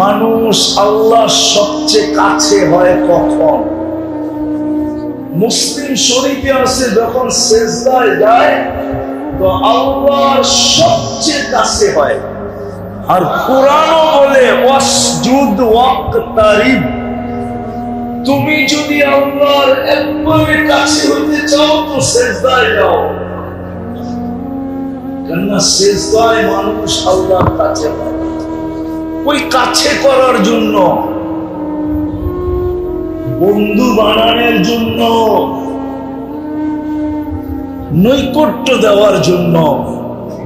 মানুষ আল্লাহর সবচেয়ে কাছে হয় কখন? মুসলিম শরীফে আছে যখন সিজদায় যায় তো আল্লাহর সবচেয়ে কাছে হয়। আর কোরআনও বলে ওয়াসজুদ ওয়াক্তারিব, তুমি যদি আল্লাহর একবারে কাছে হইতে চাও তো সিজদায় যাও, কেননা সিজদায় মানুষ আল্লাহর কাছে হয়। ওই কাছে করার জন্য, বন্ধু বানানোর জন্য, নৈকট্য দেওয়ার জন্য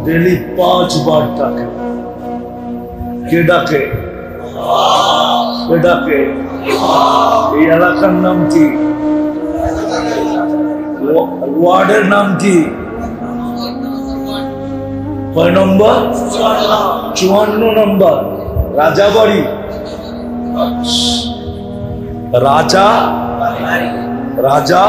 ডেলি 5 বার ডাকে। কে ডাকে? কে ডাকে? এই এলাকার নাম কি? ওয়ার্ডের নাম কি? কয় নম্বর? 54 নম্বর রাজাবাড়ি। রাজা রাজা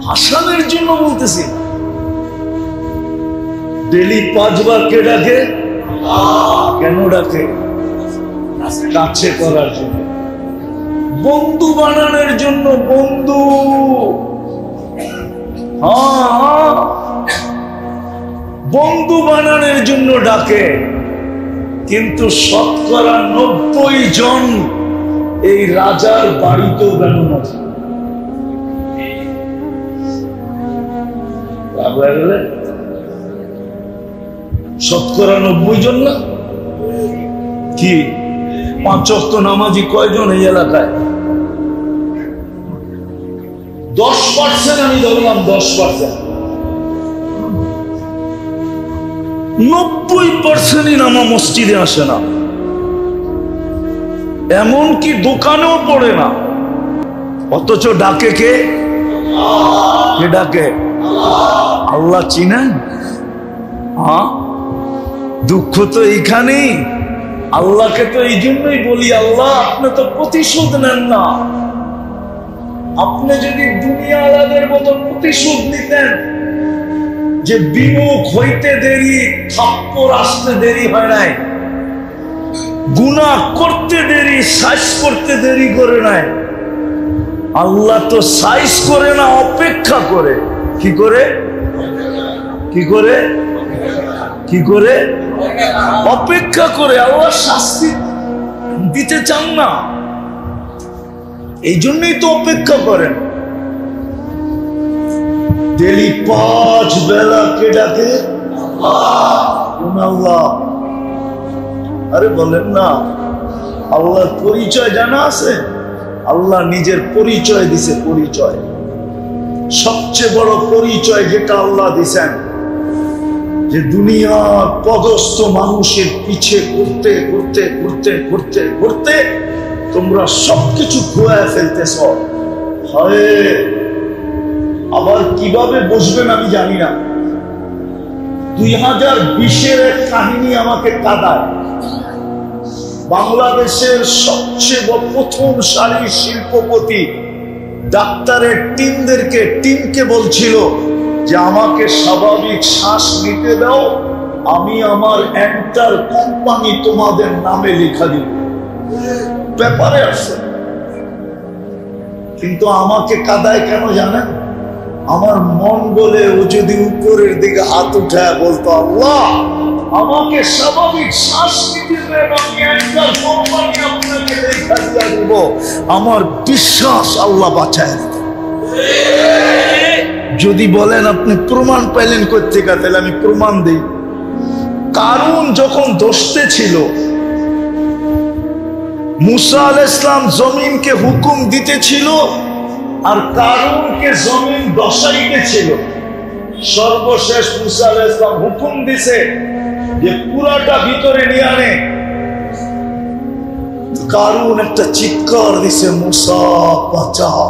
হাসানের জন্য বলতেছি। ডেলি 5 বার কে ডাকে? কেন ডাকে? কাছে করার জন্য, বন্ধু বানানোর জন্য। বন্ধু, হ্যাঁ, বন্ধু বানানোর জন্য ডাকে। কিন্তু শতকরা 90 জন এই রাজার বাড়িতেও বেড়ানো আছে। শতকরা 90 জন না কি? 5 ওয়াক্ত নামাজি কয়জন এই এলাকায়? 10%। আমি ধরলাম 10%। 90%ই নামা মসজিদে আসে না, এমনকি দোকানেও পড়ে না, অথচ ডাকে কে? কে ডাকে? আল্লাহ চিনেন? হ্যাঁ, দুঃখ তো এইখানেই। আল্লাহকে তো এই জন্যই বলি, আল্লাহ আপনি তো প্রতিশোধ নেন না। আপনি যদি দুনিয়ালাদের মতো প্রতিশোধ নিতেন, যে বিমুখ হইতে দেরি, থাপ্পড় আসতে দেরি হয় নাই, গুনাহ করতে দেরি, সাইজ করতে দেরি করে নাই। আল্লাহ তো সাইজ করে না, অপেক্ষা করে। কি করে? কি করে? কি করে? অপেক্ষা করে। আল্লাহ শাস্তি দিতে চান না, এই জন্যই তো অপেক্ষা করেন। ডেলি 5 বেলা কে ডাকে? আল্লাহ। আরে বলেন না, আল্লাহর পরিচয় জানা আছে? আল্লাহ নিজের পরিচয় দিছে। পরিচয়, সবচেয়ে বড় পরিচয় যেটা আল্লাহ দিছেন, যে দুনিয়ার পদস্থ মানুষের পিছে করতে করতে করতে করতে করতে তোমরা সবকিছু খোয়ায় ফেলতেছ। হয় আবার কিভাবে বসবেন আমি জানি না। 2020-এর এক কাহিনী আমাকে কাঁদায়। বাংলাদেশের সবচেয়ে প্রথম সারির শিল্পপতি ডাক্তারের টিমকে বলছিল যে আমাকে স্বাভাবিক শ্বাস নিতে দাও, আমি আমার এন্টার কোম্পানি তোমাদের নামে লেখা দিব। পেপারে আছে। কিন্তু আমাকে কাঁদায় কেন জানেন? আমার মন বলে ও যদি উপরের দিকে হাত উঠায় বলতো, আল্লাহ আমাকে স্বাভাবিক শ্বাস নিতে দেন, আমি এন্টার কোম্পানি আপনাকে লেখা দিয়ে দিব, আমার বিশ্বাস আল্লাহ বাঁচায় দিত। যদি বলেন আপনি প্রমাণ পাইলেন কোত্থেকে, তাহলে আমি প্রমাণ দিই। কারুন যখন দোষতে ছিল, মুসা আলাইহিস সালাম জমিনকে হুকুম দিতেছিল আর কারুনকে জমিন দশাইতেছিল। সর্বশেষ মুসা আলাইহিস সালাম হুকুম দিছে যে পুরাটা ভিতরে নিয়ে আনে। কারুন একটা চিৎকার দিছে, মুসা বাঁচাও।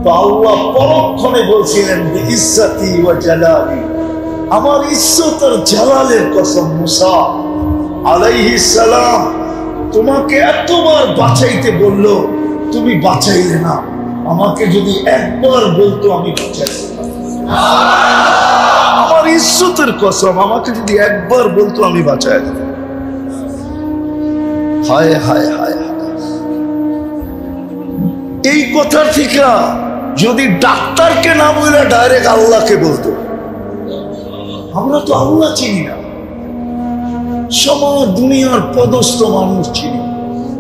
তো আল্লাহ পরক্ষণে বলছিলেন, ইজ্জতি ওয়া জালালি, আমার ইজ্জত আর জালালের কসম, মুসা আলাইহিস সালাম তোমাকে এতবার বাঁচাইতে বললো, তুমি বাঁচাইলে না। আমাকে যদি একবার বলতো আমি বাঁচাইতাম। ইজ্জতের কসম, আমাকে যদি একবার বলতো আমি বাঁচায় দেব। হায় হায় হায়, এই কথার থেকে যদি ডাক্তারকে না বলে ডাইরেক্ট আল্লাহকে বলতো। আমরা তো আল্লাহ চিনি না, সমাজ দুনিয়ার পদস্থ মানুষ চিনি,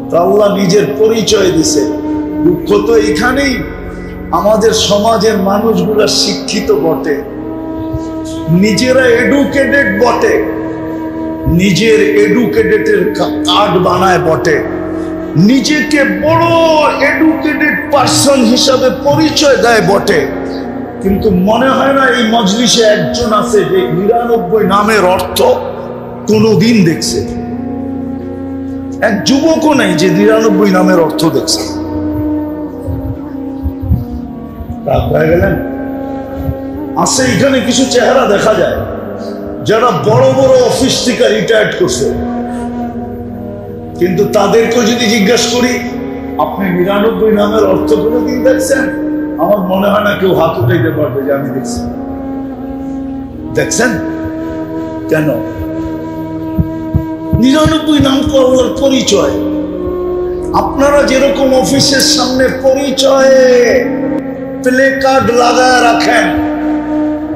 তো আল্লাহ নিজের পরিচয় দিছে। দুঃখ তো এখানেই, আমাদের সমাজের মানুষগুলা শিক্ষিত বটে, নিজেরা এডুকেটেড বটে, নিজের এডুকেটেডের কার্ড বানায় বটে, নিজেকে বড় এডুকেটেড পার্সন হিসাবে পরিচয় দেয় বটে, কিন্তু মনে হয় না এই মজলিসে একজন আছে যে 99 নামের অর্থ কোনদিন দেখছে। এক যুবকও নেই যে 99 নামের অর্থ দেখছে। গেলেন আছে এখানে কিছু চেহারা দেখা যায় যারা বড় বড় অফিস থেকে রিটায়ার্ড করছে, কিন্তু তাদেরকে যদি জিজ্ঞাসা করি আপনি 99 নামের অর্থ কোনদিন দেখছেন, আমার মনে হয় না কেউ হাত উঠাইতে পারবে যে আমি দেখছি। দেখছেন কেন? 99 নাম তো আল্লাহর পরিচয়। আপনারা যেরকম অফিসের সামনে পরিচয়ে প্লে কার্ড লাগায় রাখেন,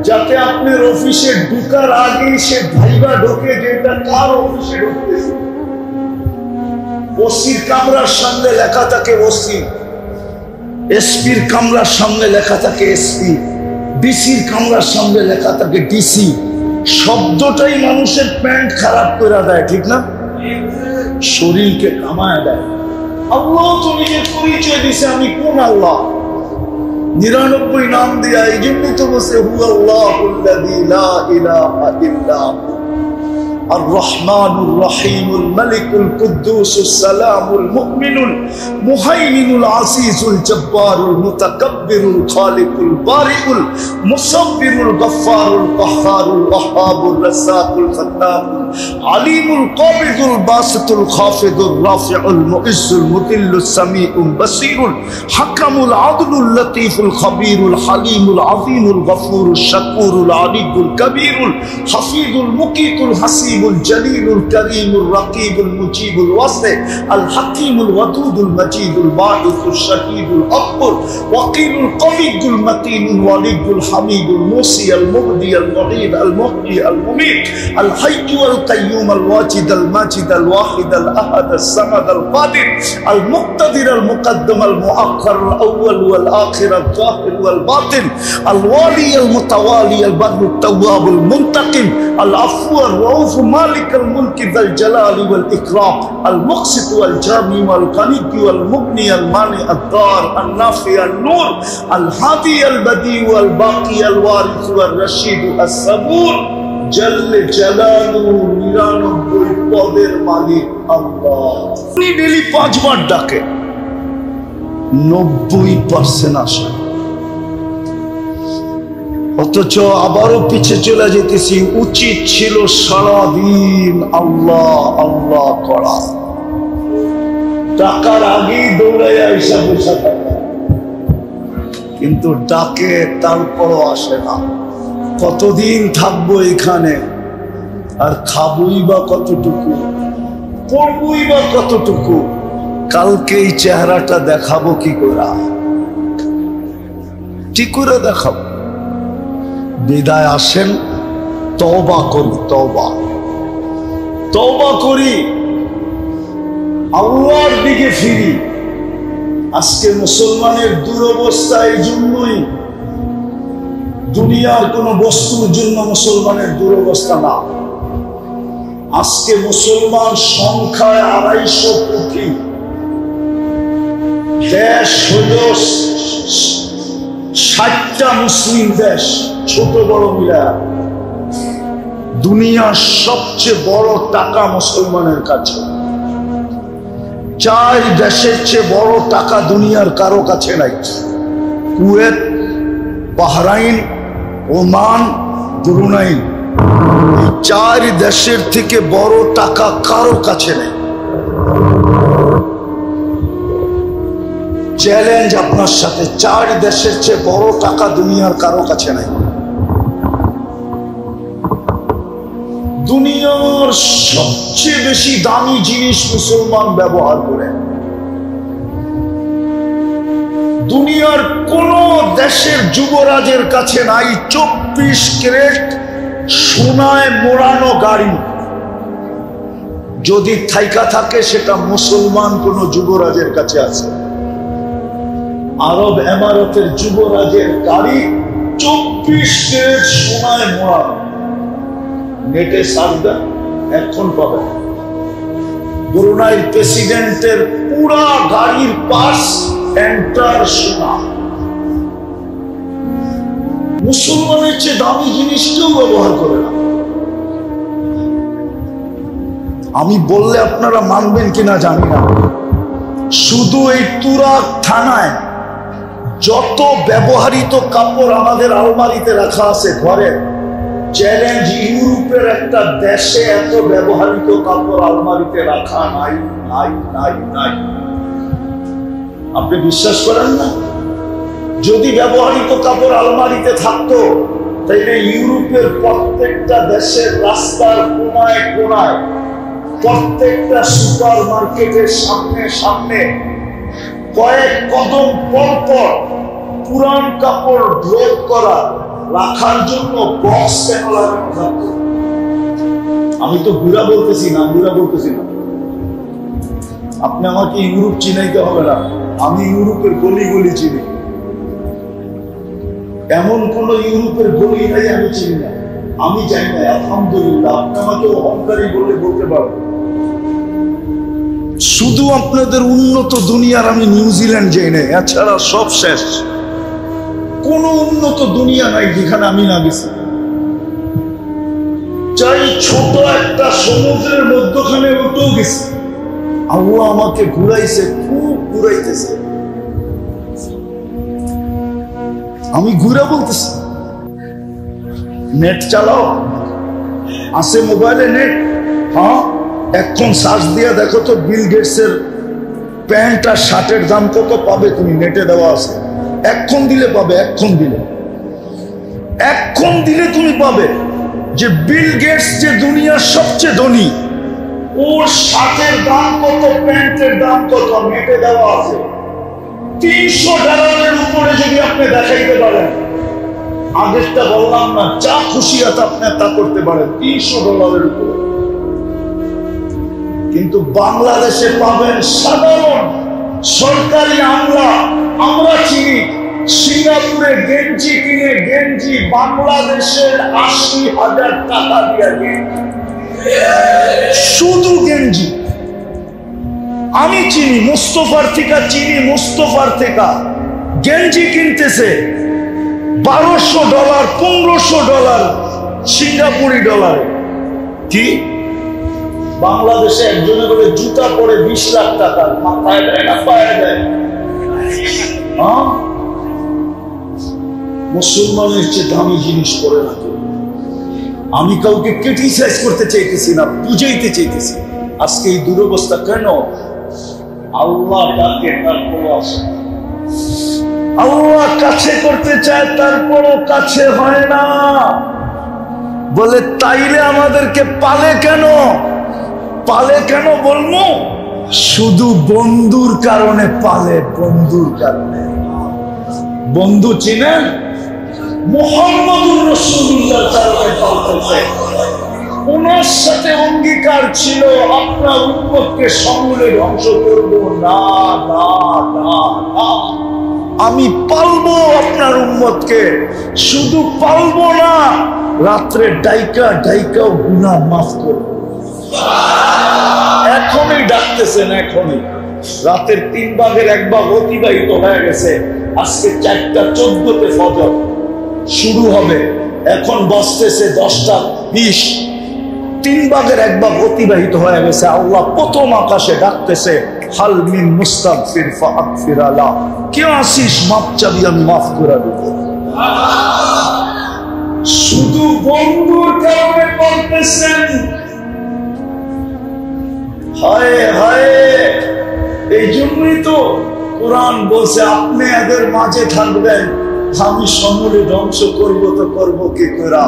যাতে আপনার অফিসে ঢুকার আগে সে ভাইবা ঢোকে যে এটা কার অফিসে ঢুকতেছে। ওসির কামরার সামনে লেখা থাকে ওসি, এসপির কামরার সামনে লেখা থাকে এসপি, ডিসির কামরার সামনে লেখা থাকে ডিসি। শব্দটাই মানুষের প্যান্ট খারাপ করে দেয়, ঠিক না? শরীরকে কামায় দেয়। আল্লাহ তো নিজের পরিচয় দিছে, আমি কোন আল্লাহ? 99 নাম দিয়া, এই জন্যই তো বসে হু আল্লাহুল্লাযী লা ইলাহা ইল্লা হু الرحمن الرحيم الملك القدوس السلام المؤمن المهيمن العزيز الجبار المتكبر الخالق البارئ المصور الغفار القهار الوهاب الرزاق الخلاق العليم القابض الباسط الخافض الرافع المعز المذل السميع البصير الحكم العدل اللطيف الخبير الحليم العظيم الغفور الشكور العلي الكبير الحفيظ المقيت الحسيب الجليل الكريم الرقيب المجيب الواسع الحكيم الودود المجيد الباعث الشهيد الأكبر وقيل القوي المتين الولي الحميد الموصي المبدي المعيد المحيي المميت الحي والقيوم الواجد الماجد الواحد الأحد الصمد القادر المقتدر المقدم المؤخر الأول والآخر الظاهر والباطن الوالي المتوالي البر التواب المنتقم العفو الرؤوف مالك الملك ذا الجلال والإكرام المقسط والجامع والغني والمغني المانع الضار النافع النور الهادي البديع والباقي الوارث والرشيد الصبور جل جلاله 99 পদের মালিক আল্লাহ। উনি ডেইলি 5 বার ডাকে, 90% আসে, অথচ আবারও পিছে চলে যেতেছি। উচিত ছিল সারাদিন আল্লাহ আল্লাহ করা, টাকার আগেই দৌড়াইয়া এসে বসে থাকা, কিন্তু ডাকে তারপরও আসে না। কতদিন থাকবো এখানে, আর খাবই বা কতটুকু, পড়বই বা কতটুকু, কালকে এই চেহারাটা দেখাবো কি করে? কি করে দেখাবো? বিদায় আসেন, তওবা করি, তওবা করি, আল্লাহর দিকে ফিরি। আজকে মুসলমানের দুরবস্থা এই জন্যই, দুনিয়ার কোন বস্তুর জন্য মুসলমানের দুরবস্থা না। আজকে মুসলমান সংখ্যায় 250 কোটি, দেশ হল 60টা মুসলিম দেশ, ছোট বড় মিলা। দুনিয়ার সবচেয়ে বড় টাকা মুসলমানের কাছে। 4 দেশের চেয়ে বড় টাকা দুনিয়ার কারো কাছে নাই। কুয়েত, বাহরাইন, ওমান, ব্রুনাই, এই 4 দেশের থেকে বড় টাকা কারো কাছে নেই। চ্যালেঞ্জ আপনার সাথে, 4 দেশের চেয়ে বড় টাকা দুনিয়ার কারো কাছে নাই। দুনিয়ার সবচেয়ে বেশি দামি জিনিস মুসলমান ব্যবহার করে। দুনিয়ার কোন দেশের যুবরাজের কাছে নাই 24 ক্যারেট সোনায় মোড়ানো গাড়ি। যদি থাইকা থাকে সেটা মুসলমান কোন যুবরাজের কাছে আছে। আরব এমারতের যুবরাজের গাড়ি 24 ক্যারেট সোনায় মোড়ানো। নেটে সার্চ এখন পাবেন। ব্রুনাই প্রেসিডেন্টের পুরা গাড়ির পাশ এন্টার সোনা। মুসলমানের চেয়ে দামি জিনিস কেউ ব্যবহার করে না। আমি বললে আপনারা মানবেন কিনা জানি না, শুধু এই তুরাগ থানায় যত ব্যবহৃত কাপড় আমাদের আলমারিতে রাখা আছে ঘরে, চ্যালেঞ্জ ইউরোপের একটা দেশে এত ব্যবহৃত কাপড় আলমারিতে রাখা নাই নাই নাই নাই। আপনি বিশ্বাস করেন না? যদি ব্যবহৃত কাপড় আলমারিতে থাকতো তাইলে ইউরোপের প্রত্যেকটা দেশের রাস্তার কোনায় কোনায়, প্রত্যেকটা সুপার মার্কেটের সামনে সামনে কয়েক কদম পর পর পুরান কাপড় ড্রপ করা রাখার জন্য বক্স কেন লাগানো থাকতো। আমি তো ঘুরা বলতেছি না, ঘুরা বলতেছি না। আপনি আমাকে ইউরোপ চিনাইতে হবে না, আমি ইউরোপের গলি গলি চিনি। এমন কোন ইউরোপের গলি নাই আমি চিনি না, আমি জানি না। আলহামদুলিল্লাহ, আপনি আমাকে অহংকারী বলে বলতে পারবেন। শুধু আপনাদের উন্নত দুনিয়ার আমি নিউজিল্যান্ড যাই না, এছাড়া সব শেষ। কোন উন্নত দুনিয়া নাই যেখানে আমি না গেছি। চাই ছোট একটা সমুদ্রের মধ্যখানে উঠেও গেছি। আল্লাহ আমাকে ঘুরাইছে, খুব ঘুরাইতেছে। আমি ঘুরে বলতেছি, নেট চালাও, আছে মোবাইলে নেট? হ্যাঁ, এখন সার্চ দিয়ে দেখো তো বিল গেটসের প্যান্ট আর শার্টের দাম কত পাবে তুমি, নেটে দেওয়া আছে। এখন দিলে পাবে, এখন দিলে তুমি পাবে যে বিল গেটস যে দুনিয়ার সবচেয়ে ধনী, ওর শার্টের দাম কত, প্যান্টের দাম কত, নেটে দেওয়া আছে। $300 উপরে যদি আপনি দেখাইতে পারেন, আগেরটা বললাম না, যা খুশি আছে আপনি তা করতে পারেন $300 উপরে। কিন্তু বাংলাদেশে পাবেন সাধারণ সরকারি আমলা। আমরা চিনি সিঙ্গাপুরে গেঞ্জি কিনে, গেঞ্জি বাংলাদেশের 80,000 টাকা দিয়ে গেঞ্জি, শুধু গেঞ্জি। আমি চিনি মুস্তফার থেকে, গেঞ্জি কিনতেছে $1200, $1500 সিঙ্গাপুরি ডলারে। কি বাংলাদেশে একজনে করে জুতা পরে 20 লাখ টাকা, মাথায় দেয় না পায়ে দেয়? মুসলমানের চেয়ে দামি জিনিস পরে না। আমি কাউকে ক্রিটিসাইজ করতে চাইতেছি না, বুঝাইতে চাইতেছি। আজকে এই দুরবস্থা কেন? আল্লাহ ডাকে তারপরও আসে, আল্লাহ কাছে করতে চায় তারপরও কাছে হয় না। বলে তাইলে আমাদেরকে পালে কেন বলবো? শুধু বন্ধুর কারণে পালে, বন্ধুর কারণে। বন্ধু চিনেন? মুহাম্মদুর রাসূলুল্লাহ কারণে পালতেছে। ওনার সাথে অঙ্গীকার ছিল আপনার উম্মতকে সমূলে ধ্বংস করব না, না, না, না। আমি পালবো আপনার উম্মতকে, শুধু পালবো না, রাত্রে ডাইকা গুনাহ মাফ করব। এখনই ডাকতেছেন, এখনই। রাতের 3 ভাগের 1 ভাগ অতিবাহিত হয়ে গেছে। আজকে 4:14 ফজর শুরু হবে, এখন বাজতেছে 10:20। 3 ভাগের 1 ভাগ অতিবাহিত হয়ে গেছে। আল্লাহ প্রথম আকাশে ডাকতেছে, হাল মিন মুস্তাগফির ফাগফির আলা। কে আসিস মাফ চাবি, আমি মাফ করে দেব। শুধু বন্ধুর কারণে বলতেছেন। হায় হায়, এই জন্যই তো কোরআন বলছে আপনি এদের মাঝে থাকবেন, আমি সমূলে ধ্বংস করবো তো করবো কি করে?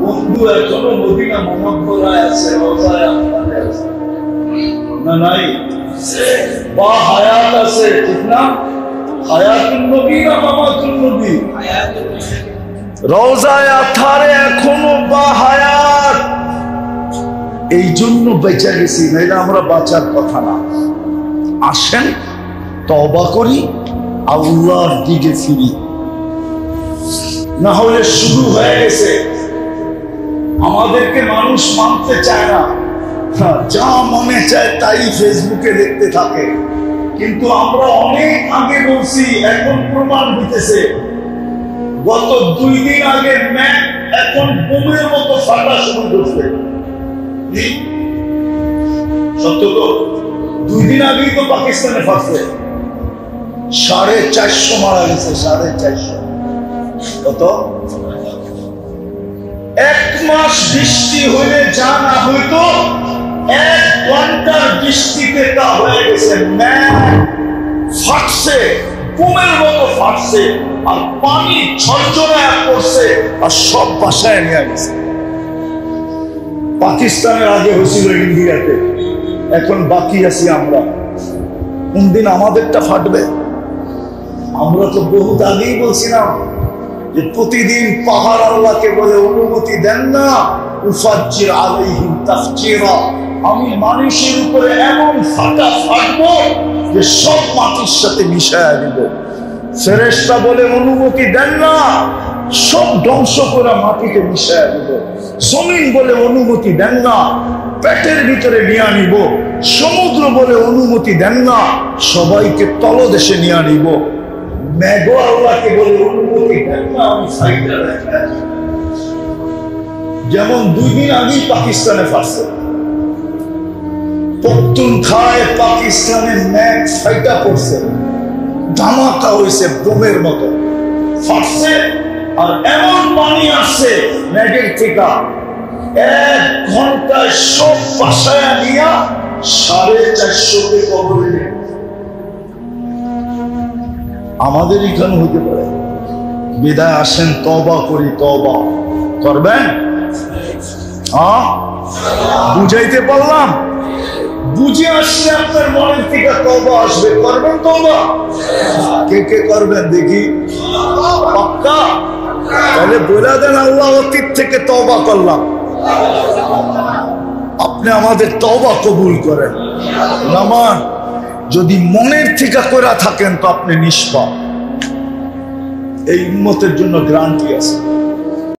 বন্ধু এখনো মদিনা মোহাম্মদপুরায় আছে, রওজায়ে আতহারে আছে না? নাই? বা হায়াত আছে, ঠিক না? হায়াতুন নবী না মামাতুন নবী? রওজায়ে আতহারে এখনো বা হায়াত। এই জন্য বেঁচে গেছি, নাইলে আমরা বাঁচার কথা না। আসেন তওবা করি, আল্লাহর দিকে ফিরি, না হলে শুরু হয়ে গেছে। আমাদেরকে মানুষ মানতে চায় না, যা মনে চায় তাই ফেসবুকে দেখতে থাকে। কিন্তু আমরা অনেক আগে বলছি, এখন প্রমাণ দিতেছে। গত 2 দিন আগে ম্যাপ এখন বোমের মতো ফাটা শুরু করছে। সত্য তো? 2 দিন আগেই তো পাকিস্তানে ফাটছে, 450 মারা গেছে। 450 কত? 1 মাস বৃষ্টি হইলে যা না হইতো, 1 ঘন্টার বৃষ্টিতে তা হয়ে গেছে। ফাটছে, বোমের মতো ফাটছে, আর পানি ঝরঝরায় পড়ছে, আর সব বাসায় নিয়ে গেছে। পাকিস্তানের আগে হয়েছিল ইন্ডিয়াতে, এখন বাকি আছি আমরা। কোন দিন আমাদেরটা ফাটবে? আমরা তো বহুত আগেই বলছিলাম যে প্রতিদিন পাহাড় আল্লাহকে বলে অনুমতি দেন না, উফাজ্জির আলাইহিম তাফজিরা, আমি মানুষের উপরে এমন ফাটা ফাটবো যে সব মাটির সাথে মিশায়া দিব। ফেরেশতা বলে অনুমতি দেন না, সব ধ্বংস করে মাটিতে মিশায়া দিব। জমিন বলে অনুমতি দেন না, পেটের ভিতরে নিয়ে নিব। সমুদ্র বলে অনুমতি দেন না, সবাইকে তলদেশে নিয়ে নিব। মেঘ আল্লাহকে বলে অনুমতি দেন না, আমি সাইডে রেখে। যেমন 2 দিন আগেই পাকিস্তানে ফাটছে, পখতুনখায় পাকিস্তানের মেঘ ফাইটা পড়ছে, ধামাকা হয়েছে, বোমের মতো ফাটছে। আর এমন পানি আসছে মেঘের থেকে, 1 ঘন্টায় সব বাসায় নিয়া 450 কবরে নেই। আমাদের এখানে হতে পারে। বিদায় আসেন, তওবা করি। তওবা করবেন? বুঝাইতে পারলাম? বুঝে আসলে আপনার মনের থেকে তওবা আসবে। করবেন তওবা? কে কে করবেন দেখি? পাক্কা? তাহলে বলে দেন, আল্লাহ অতীত থেকে তওবা করলাম। আপনি আমাদের তওবা কবুল করেন। নামান যদি মনের থেকে করে থাকেন তো আপনি নিষ্পাপ। এই উম্মতের জন্য গ্যারান্টি আছে।